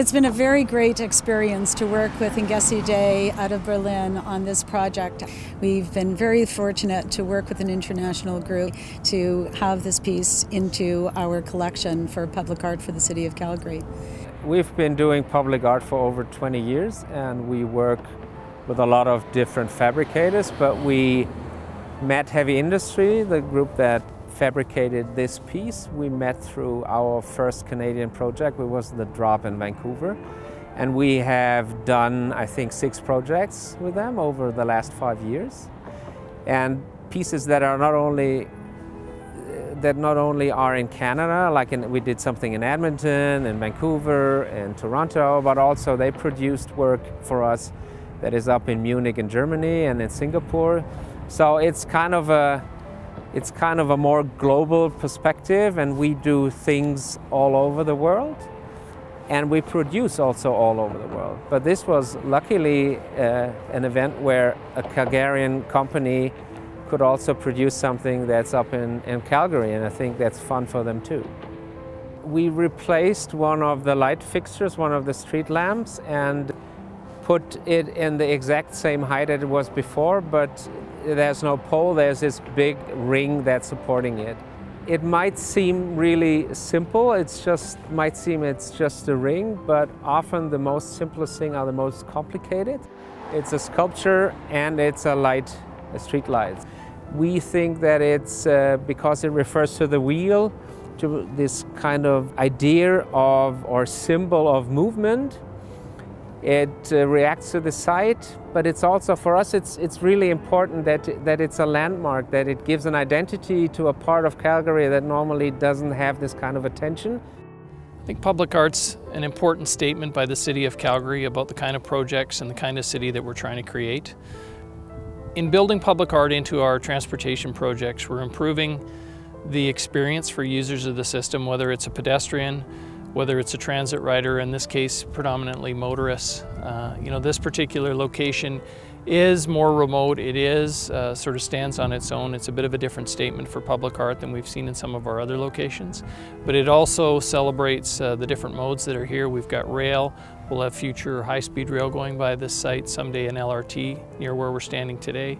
It's been a very great experience to work with Ingesi Day out of Berlin on this project. We've been very fortunate to work with an international group to have this piece into our collection for public art for the City of Calgary. We've been doing public art for over 20 years and we work with a lot of different fabricators, but we met Heavy Industry, the group that fabricated this piece. We met through our first Canadian project, which was the Drop in Vancouver. And we have done, I think, 6 projects with them over the last 5 years. And pieces that are not only are in Canada, like we did something in Edmonton, in Vancouver, in Toronto, but also they produced work for us that is up in Munich in Germany and in Singapore. So it's kind of a more global perspective, and we do things all over the world. And we produce also all over the world. But this was luckily an event where a Calgarian company could also produce something that's up in Calgary, and I think that's fun for them too. We replaced one of the light fixtures, one of the street lamps, and put it in the exact same height that it was before, but there's no pole, there's this big ring that's supporting it. It might seem really simple, it's just a ring, but often the most simplest thing are the most complicated. It's a sculpture and it's a street light. We think that it's because it refers to the wheel, to this kind of idea of or symbol of movement. It reacts to the site, but it's also, for us, it's really important that it's a landmark, that it gives an identity to a part of Calgary that normally doesn't have this kind of attention. I think public art's an important statement by the City of Calgary about the kind of projects and the kind of city that we're trying to create. In building public art into our transportation projects, we're improving the experience for users of the system, whether it's a pedestrian, whether it's a transit rider, in this case predominantly motorists. This particular location is more remote. It is sort of stands on its own. It's a bit of a different statement for public art than we've seen in some of our other locations. But it also celebrates the different modes that are here. We've got rail. We'll have future high-speed rail going by this site, someday an LRT near where we're standing today,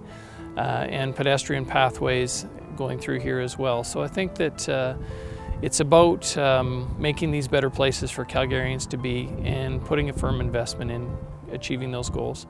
and pedestrian pathways going through here as well. So I think that it's about making these better places for Calgarians to be and putting a firm investment in achieving those goals.